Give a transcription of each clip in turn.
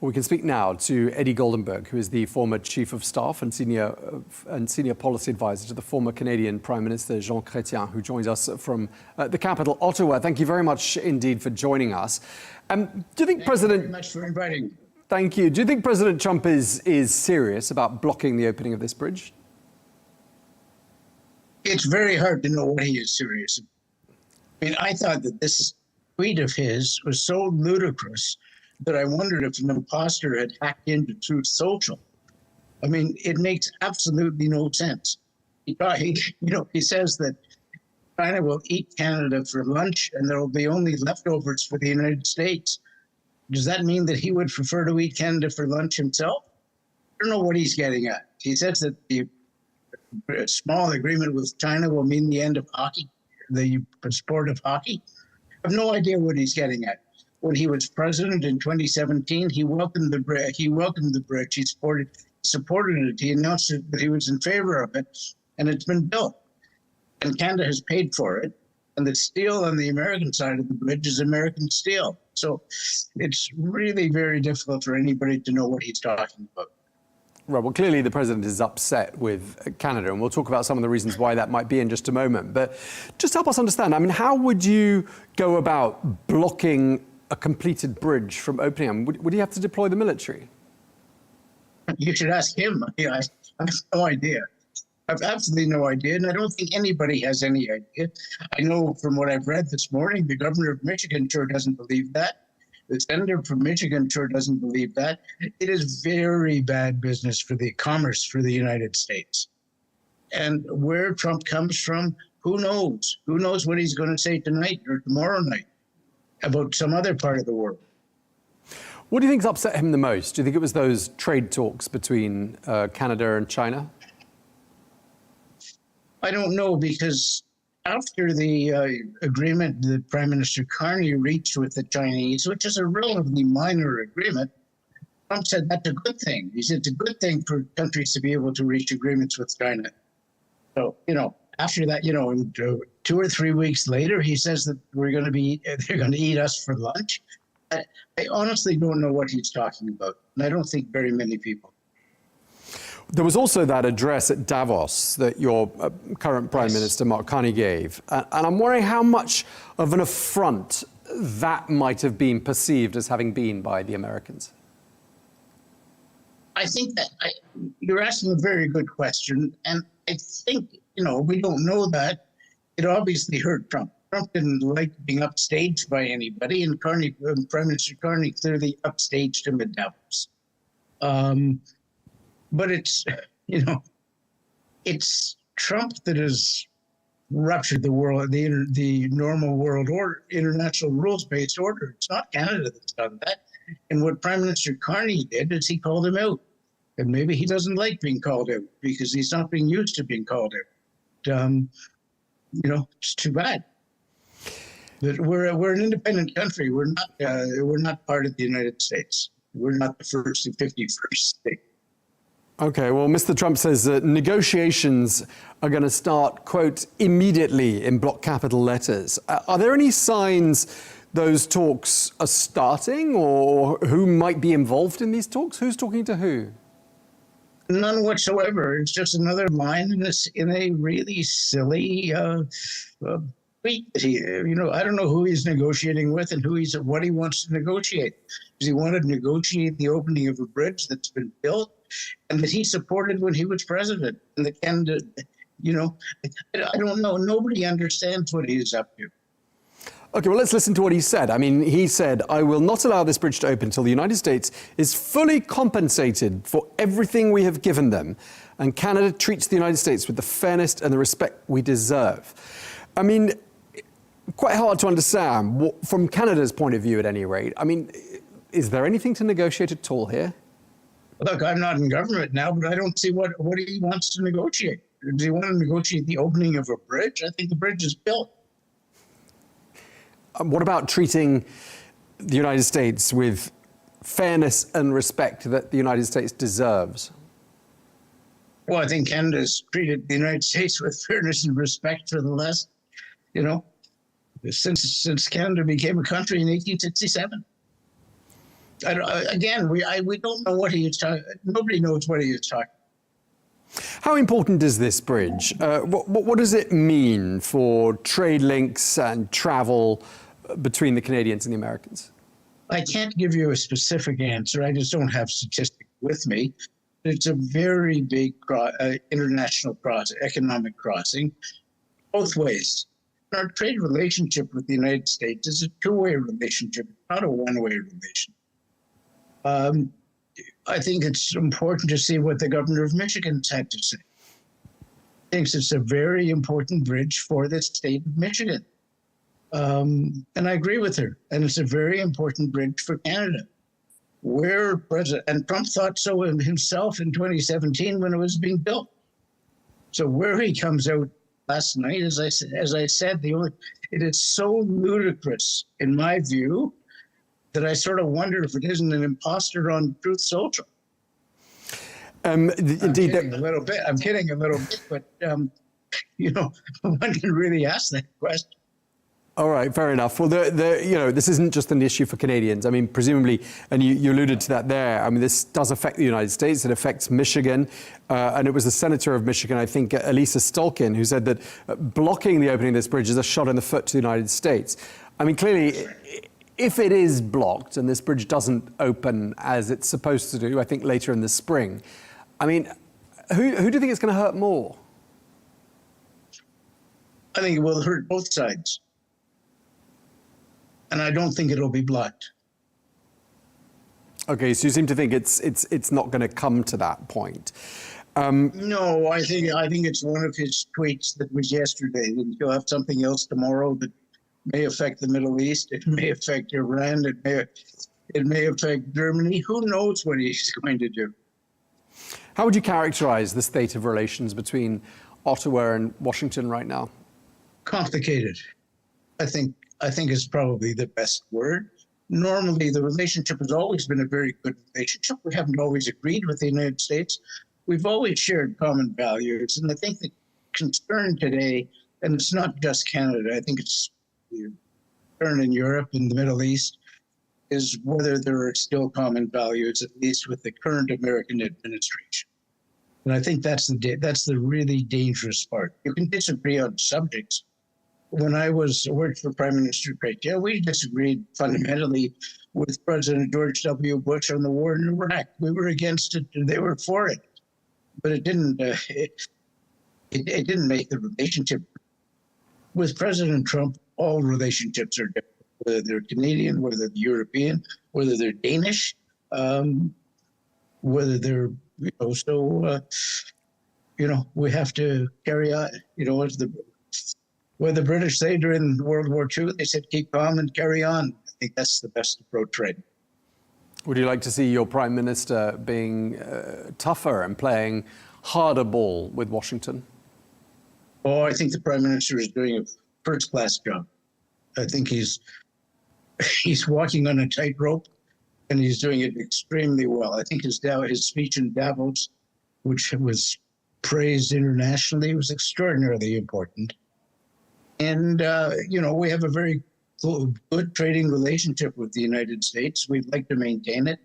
We can speak now to Eddie Goldenberg, who is the former Chief of Staff and senior policy advisor to the former Canadian Prime Minister Jean Chrétien, who joins us from the capital, Ottawa. Thank you very much indeed for joining us. Do you think Thank you very much for inviting me. Thank you. Do you think President Trump is serious about blocking the opening of this bridge? It's very hard to know what he is serious about. I mean, I thought that this tweet of his was so ludicrous that I wondered if an imposter had hacked into Truth Social. I mean, it makes absolutely no sense. He says that China will eat Canada for lunch and there will be only leftovers for the United States. Does that mean that he would prefer to eat Canada for lunch himself? I don't know what he's getting at. He says that the small agreement with China will mean the end of hockey, the sport of hockey. I have no idea what he's getting at. When he was president in 2017, he welcomed the bridge. He supported it. He announced that he was in favor of it, and it's been built. And Canada has paid for it. And the steel on the American side of the bridge is American steel. So it's really very difficult for anybody to know what he's talking about. Right, well, clearly the president is upset with Canada, and we'll talk about some of the reasons why that might be in just a moment. But just help us understand, I mean, how would you go about blocking a completed bridge from opening? I mean, would you have to deploy the military? You should ask him. I have no idea. I have absolutely no idea, and I don't think anybody has any idea. I know from what I've read this morning, the governor of Michigan sure doesn't believe that. The senator from Michigan sure doesn't believe that. It is very bad business for the commerce for the United States. And where Trump comes from, who knows? Who knows what he's going to say tonight or tomorrow night about some other part of the world. What do you think's upset him the most? Do you think it was those trade talks between Canada and China? I don't know, because after the agreement that Prime Minister Carney reached with the Chinese, which is a relatively minor agreement, Trump said that's a good thing. He said it's a good thing for countries to be able to reach agreements with China. So, after that, and 2 or 3 weeks later, he says that they're going to eat us for lunch. I honestly don't know what he's talking about, and I don't think very many people. There was also that address at Davos that your current Prime Minister, Mark Carney, gave. And I'm wondering how much of an affront that might have been perceived as having been by the Americans. I think that you're asking a very good question. And I think, we don't know that. It obviously hurt Trump. Trump didn't like being upstaged by anybody, and Prime Minister Carney clearly upstaged him at Davos. But it's, it's Trump that has ruptured the world, the normal world order, international rules-based order. It's not Canada that's done that. And what Prime Minister Carney did is he called him out. And maybe he doesn't like being called out because he's not being used to being called out. It's too bad. But we're an independent country. We're not part of the United States. We're not the first and 51st state. Okay, well, Mr. Trump says that negotiations are going to start, quote, immediately in block capital letters. Are there any signs those talks are starting, or who might be involved in these talks? Who's talking to who? None whatsoever. It's just another line in a really silly tweet. I don't know who he's negotiating with and what he wants to negotiate. Does he want to negotiate the opening of a bridge that's been built and that he supported when he was president? And the Canada, I don't know. Nobody understands what he's up to. Okay, well, let's listen to what he said. I mean, he said, "I will not allow this bridge to open until the United States is fully compensated for everything we have given them, and Canada treats the United States with the fairness and the respect we deserve." I mean, quite hard to understand, from Canada's point of view at any rate. I mean, is there anything to negotiate at all here? Look, I'm not in government now, but I don't see what he wants to negotiate. Does he want to negotiate the opening of a bridge? I think the bridge is built. What about treating the United States with fairness and respect that the United States deserves? Well, I think Canada's treated the United States with fairness and respect for the last, since Canada became a country in 1867. Again, we don't know what he is talking. Nobody knows what he is talking. How important is this bridge? What does it mean for trade links and travel between the Canadians and the Americans? I can't give you a specific answer. I just don't have statistics with me. It's a very big international economic crossing, both ways. Our trade relationship with the United States is a two-way relationship, not a one-way relation. I think it's important to see what the governor of Michigan's had to say. Thinks it's a very important bridge for the state of Michigan. And I agree with her. And it's a very important bridge for Canada. Where President Trump thought so himself in 2017 when it was being built. So where he comes out last night, as I said, it is so ludicrous in my view that I sort of wonder if it isn't an imposter on Truth Social. Indeed, I'm kidding a little bit, but one can really ask that question. All right, fair enough. Well, this isn't just an issue for Canadians. I mean, presumably, and you alluded to that there. I mean, this does affect the United States. It affects Michigan, and it was the senator of Michigan, I think, Elisa Stolkin, who said that blocking the opening of this bridge is a shot in the foot to the United States. I mean, clearly, if it is blocked and this bridge doesn't open as it's supposed to do, I think later in the spring, I mean, who do you think it's going to hurt more? I think it will hurt both sides. And I don't think it'll be blocked. Okay, so you seem to think it's not going to come to that point. No, I think it's one of his tweets that was yesterday. That he'll have something else tomorrow that may affect the Middle East. It may affect Iran. It may affect Germany. Who knows what he's going to do? How would you characterize the state of relations between Ottawa and Washington right now? Complicated. I think is probably the best word. Normally, the relationship has always been a very good relationship. We haven't always agreed with the United States. We've always shared common values. And I think the concern today, and it's not just Canada, I think it's the concern in Europe and the Middle East, is whether there are still common values, at least with the current American administration. And I think that's the really dangerous part. You can disagree on subjects. When I worked for Prime Minister Chrétien, we disagreed fundamentally with President George W. Bush on the war in Iraq. We were against it, and they were for it. But it didn't. It didn't make the relationship. With President Trump, all relationships are different, whether they're Canadian, whether they're European, whether they're Danish, whether they're we have to carry on. What the British say during World War II, they said, keep calm and carry on. I think that's the best approach right now. Would you like to see your Prime Minister being tougher and playing harder ball with Washington? Oh, I think the Prime Minister is doing a first-class job. I think he's walking on a tightrope, and he's doing it extremely well. I think his speech in Davos, which was praised internationally, was extraordinarily important. And, we have a very good trading relationship with the United States. We'd like to maintain it.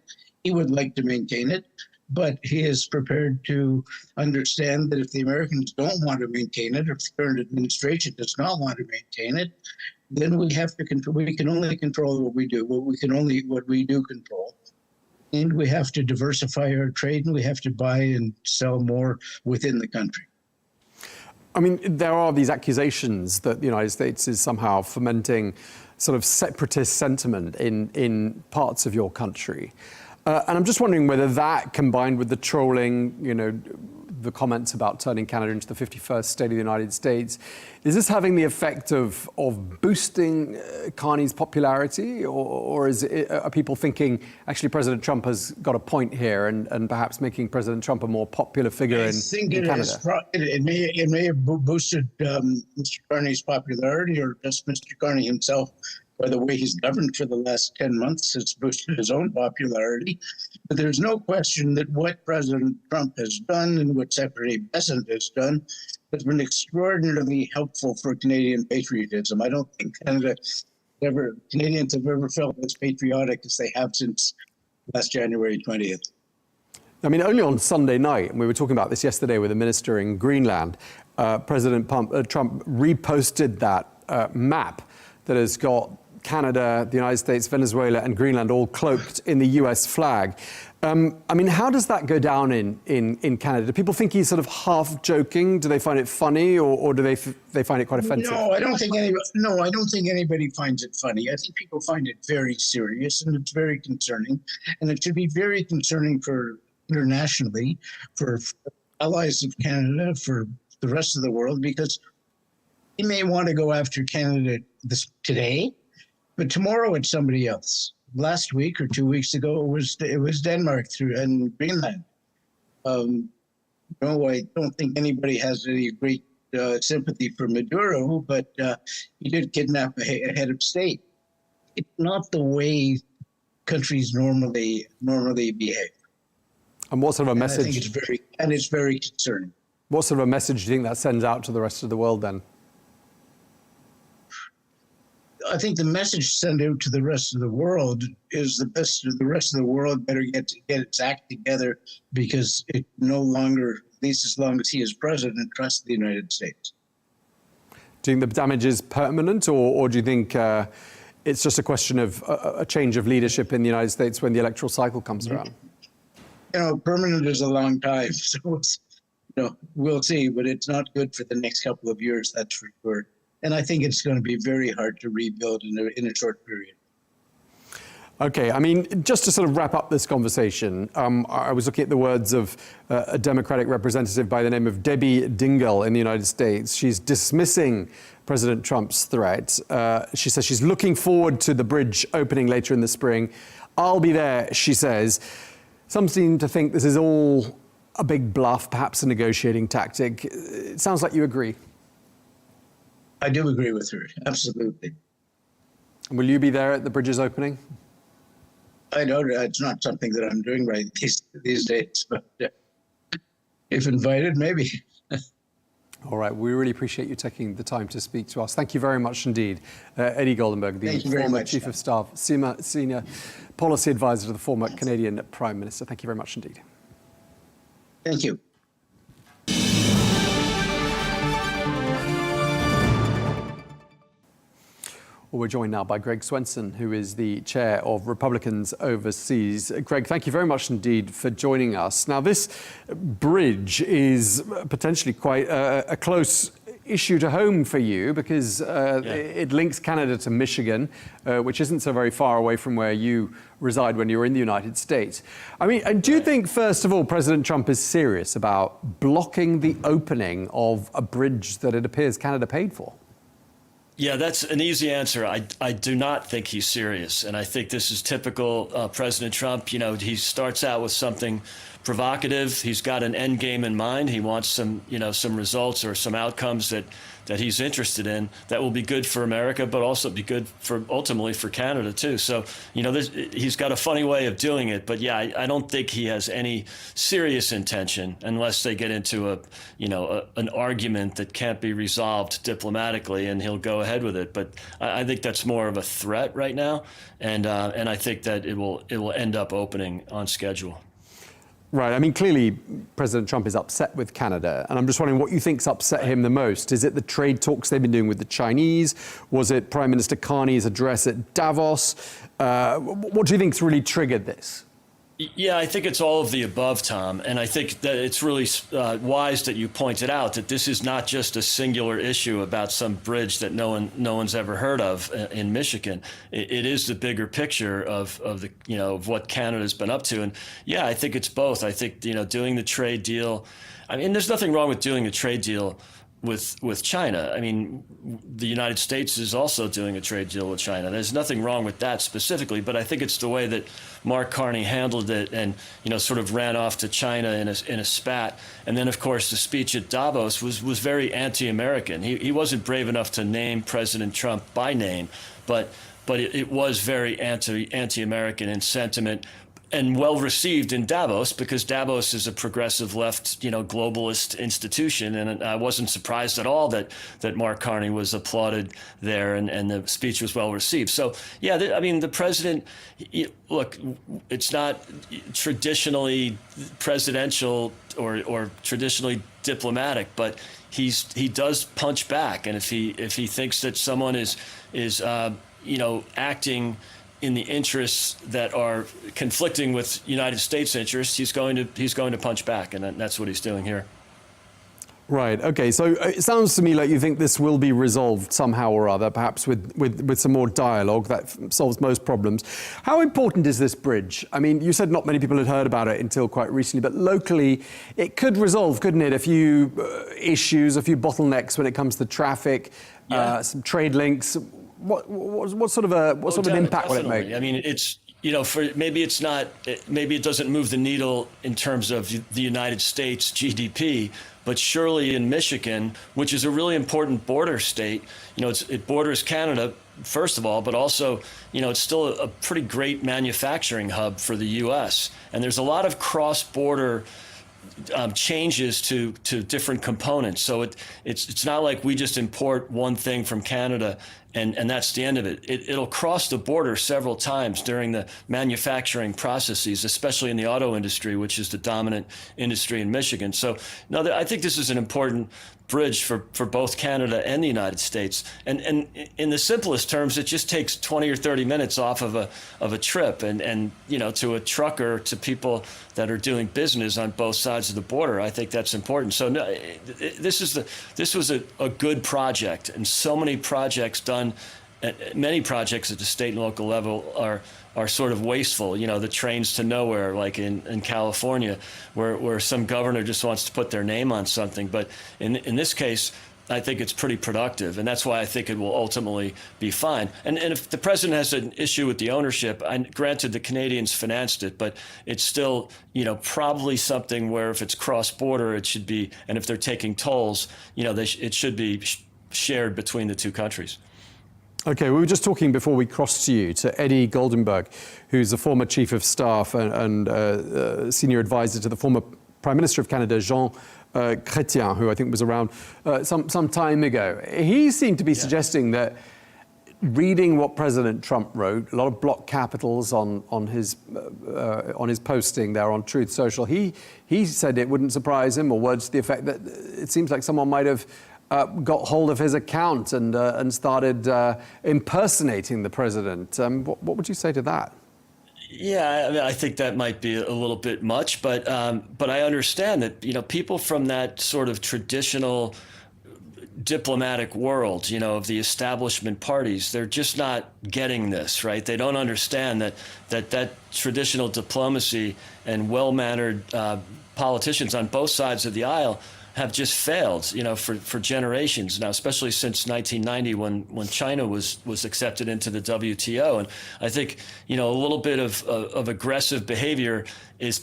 He would like to maintain it. But he is prepared to understand that if the Americans don't want to maintain it, or if the current administration does not want to maintain it, then we have to control. We can only control what we do. What we do control. And we have to diversify our trade, and we have to buy and sell more within the country. I mean, there are these accusations that the United States is somehow fomenting sort of separatist sentiment in parts of your country. And I'm just wondering whether that, combined with the trolling, the comments about turning Canada into the 51st state of the United States, is this having the effect of boosting Carney's popularity, or are people thinking actually President Trump has got a point here and perhaps making President Trump a more popular figure in Canada? It may have boosted Mr. Carney's popularity, or just Mr. Carney himself. By the way he's governed for the last 10 months, it's boosted his own popularity. But there's no question that what President Trump has done and what Secretary Bessent has done has been extraordinarily helpful for Canadian patriotism. I don't think Canadians have ever felt as patriotic as they have since last January 20th. I mean, only on Sunday night, and we were talking about this yesterday with a minister in Greenland, President Trump reposted that map that has got Canada, the United States, Venezuela, and Greenland all cloaked in the US flag. I mean, how does that go down in Canada? Do people think he's sort of half joking? Do they find it funny, or do they find it quite offensive? No, I don't think anybody finds it funny. I think people find it very serious, and it's very concerning, and it should be very concerning for internationally, for allies of Canada, for the rest of the world, because he may want to go after Canada today, but tomorrow it's somebody else. Last week or 2 weeks ago, it was Denmark and Greenland. No, I don't think anybody has any great sympathy for Maduro, but he did kidnap a head of state. It's not the way countries normally behave. And what sort of a message? I think it's very concerning. What sort of a message do you think that sends out to the rest of the world then? I think the message sent out to the rest of the world is the rest of the world better get its act together, because it no longer, at least as long as he is president, trusts the United States. Do you think the damage is permanent, or do you think it's just a question of a change of leadership in the United States when the electoral cycle comes around? Permanent is a long time, so it's, we'll see, but it's not good for the next couple of years, that's for sure. And I think it's going to be very hard to rebuild in a short period. Okay, I mean, just to sort of wrap up this conversation, I was looking at the words of a Democratic representative by the name of Debbie Dingell in the United States. She's dismissing President Trump's threat. She says she's looking forward to the bridge opening later in the spring. I'll be there, she says. Some seem to think this is all a big bluff, perhaps a negotiating tactic. It sounds like you agree. I do agree with her, absolutely. Will you be there at the bridge's opening? I know it's not something that I'm doing right these days, but if invited, maybe. All right, we really appreciate you taking the time to speak to us. Thank you very much indeed. Eddie Goldenberg, the former Chief of Staff, Senior Policy Advisor to the former Canadian Prime Minister. Thank you very much indeed. Thank you. Well, we're joined now by Greg Swenson, who is the chair of Republicans Overseas. Greg, thank you very much indeed for joining us. Now, this bridge is potentially quite a close issue to home for you, because it links Canada to Michigan, which isn't so very far away from where you reside when you're in the United States. I mean, and do you think, first of all, President Trump is serious about blocking the opening of a bridge that it appears Canada paid for? Yeah, that's an easy answer. I do not think he's serious. And I think this is typical President Trump. He starts out with something provocative. He's got an end game in mind. He wants some results or some outcomes that he's interested in that will be good for America, but also be good for ultimately for Canada too. So, he's got a funny way of doing it. But yeah, I don't think he has any serious intention, unless they get into an argument that can't be resolved diplomatically, and he'll go ahead with it. But I think that's more of a threat right now, and I think that it will end up opening on schedule. Right. I mean, clearly, President Trump is upset with Canada, and I'm just wondering what you think's upset him the most. Is it the trade talks they've been doing with the Chinese? Was it Prime Minister Carney's address at Davos? What do you think's really triggered this? Yeah, I think it's all of the above, Tom. And I think that it's really wise that you pointed out that this is not just a singular issue about some bridge that no one's ever heard of in Michigan. It is the bigger picture of what Canada's been up to. And yeah, I think it's both. I think, doing the trade deal. I mean, there's nothing wrong with doing a trade deal with China. I mean, the United States is also doing a trade deal with China. There's nothing wrong with that specifically, but I think it's the way that Mark Carney handled it, and sort of ran off to China in a spat. And then, of course, the speech at Davos was very anti-American. He wasn't brave enough to name President Trump by name, but it was very anti-American in sentiment. and well received in Davos, because Davos is a progressive left, globalist institution. And I wasn't surprised at all that Mark Carney was applauded there, and the speech was well received. So, yeah, the president, look, it's not traditionally presidential or traditionally diplomatic, but he does punch back. And if he thinks that someone is acting in the interests that are conflicting with United States interests, he's going to punch back, and that's what he's doing here. Right. Okay. So it sounds to me like you think this will be resolved somehow or other, perhaps with some more dialogue that solves most problems. How important is this bridge? I mean, you said not many people had heard about it until quite recently, but locally it could resolve, couldn't it? A few issues, a few bottlenecks when it comes to traffic, some trade links. What sort of an impact will it make? I mean, it's maybe it doesn't move the needle in terms of the United States GDP, but surely in Michigan, which is a really important border state, it borders Canada first of all, but also it's still a pretty great manufacturing hub for the U.S. And there's a lot of cross-border changes to different components. So it's not like we just import one thing from Canada and that's the end of it. It'll cross the border several times during the manufacturing processes, especially in the auto industry, which is the dominant industry in Michigan. So no, I think this is an important bridge for both Canada and the United States. And in the simplest terms, it just takes 20 or 30 minutes off of a trip, and to a trucker, to people that are doing business on both sides of the border. I think that's important. So no, this was a good project, and so many projects done. Many projects at the state and local level are sort of wasteful. The trains to nowhere, like in California, where some governor just wants to put their name on something. But in this case, I think it's pretty productive, and that's why I think it will ultimately be fine. And if the president has an issue with the ownership, granted the Canadians financed it, but it's still probably something where if it's cross-border, it should be, and if they're taking tolls, it should be shared between the two countries. Okay, we were just talking before we crossed to you, to Eddie Goldenberg, who's a former chief of staff and senior advisor to the former Prime Minister of Canada, Jean Chrétien, who I think was around some time ago. He seemed to be suggesting that reading what President Trump wrote, a lot of block capitals on his posting there on Truth Social, he said it wouldn't surprise him, or words to the effect that it seems like someone might have got hold of his account and started impersonating the president. What would you say to that? Yeah, I think that might be a little bit much, but I understand that people from that sort of traditional diplomatic world, of the establishment parties, they're just not getting this, right? They don't understand that traditional diplomacy and well-mannered politicians on both sides of the aisle have just failed, for generations now, especially since 1990 when China was accepted into the WTO. And I think, a little bit of aggressive behavior is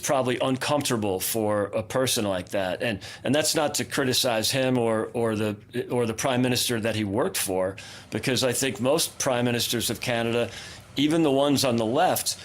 probably uncomfortable for a person like that. And that's not to criticize him or the prime minister that he worked for, because I think most prime ministers of Canada, even the ones on the left,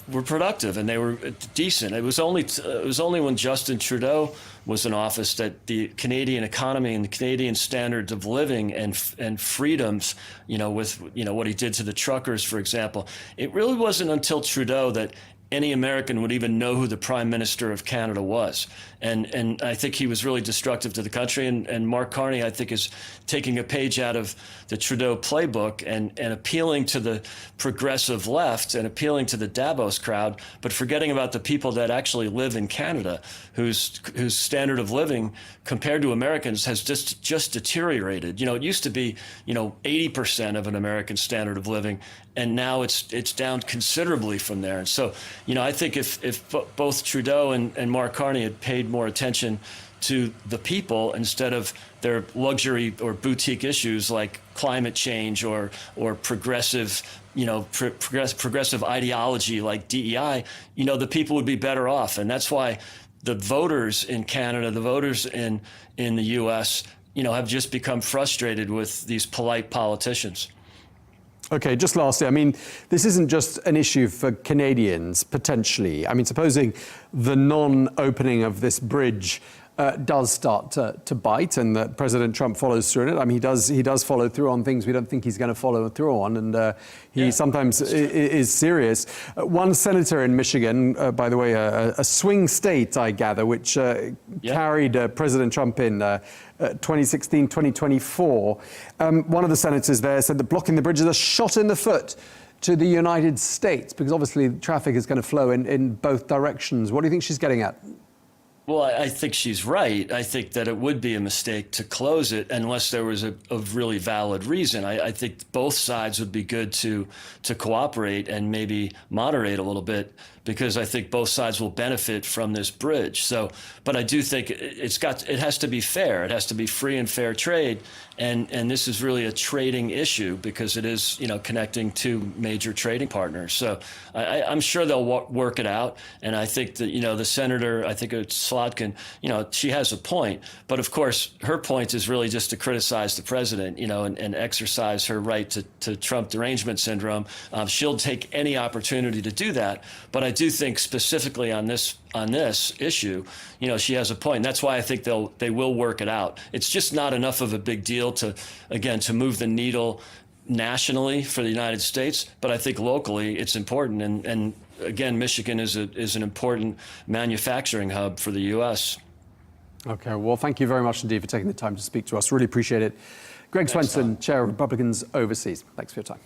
were productive and they were decent. It was only when Justin Trudeau was in office that the Canadian economy and the Canadian standards of living and freedoms, with what he did to the truckers, for example. It really wasn't until Trudeau that any American would even know who the Prime Minister of Canada was. And I think he was really destructive to the country. And Mark Carney, I think, is taking a page out of the Trudeau playbook and appealing to the progressive left and appealing to the Davos crowd, but forgetting about the people that actually live in Canada, whose standard of living compared to Americans has just deteriorated. It used to be, 80% of an American standard of living, and now it's down considerably from there. And so, I think if both Trudeau and Mark Carney had paid more attention to the people instead of their luxury or boutique issues like climate change or progressive, progressive ideology like DEI, the people would be better off. And that's why the voters in Canada, the voters in the U.S., have just become frustrated with these polite politicians. Okay, just lastly, I mean, this isn't just an issue for Canadians, potentially. I mean, supposing the non-opening of this bridge does start to bite and that President Trump follows through on it. I mean, he does follow through on things we don't think he's going to follow through on, and he sometimes is serious. One senator in Michigan, by the way, a swing state, I gather, which carried President Trump in 2016, 2024. One of the senators there said that blocking the bridge is a shot in the foot to the United States, because obviously traffic is going to flow in both directions. What do you think she's getting at? Well, I think she's right. I think that it would be a mistake to close it unless there was a really valid reason. I think both sides would be good to cooperate and maybe moderate a little bit, because I think both sides will benefit from this bridge. So, but I do think it has to be fair. It has to be free and fair trade. And this is really a trading issue, because it is, connecting two major trading partners. So I'm sure they'll work it out. And I think that, the senator, I think it's Slotkin, she has a point. But of course, her point is really just to criticize the president, and exercise her right to Trump derangement syndrome. She'll take any opportunity to do that. But I do think specifically on this issue, she has a point. And that's why I think they will work it out. It's just not enough of a big deal to move the needle nationally for the United States, but I think locally it's important. And again, Michigan is an important manufacturing hub for the U.S. Okay, well, thank you very much indeed for taking the time to speak to us. Really appreciate it. Greg Swenson, Chair of Republicans Overseas. Thanks for your time.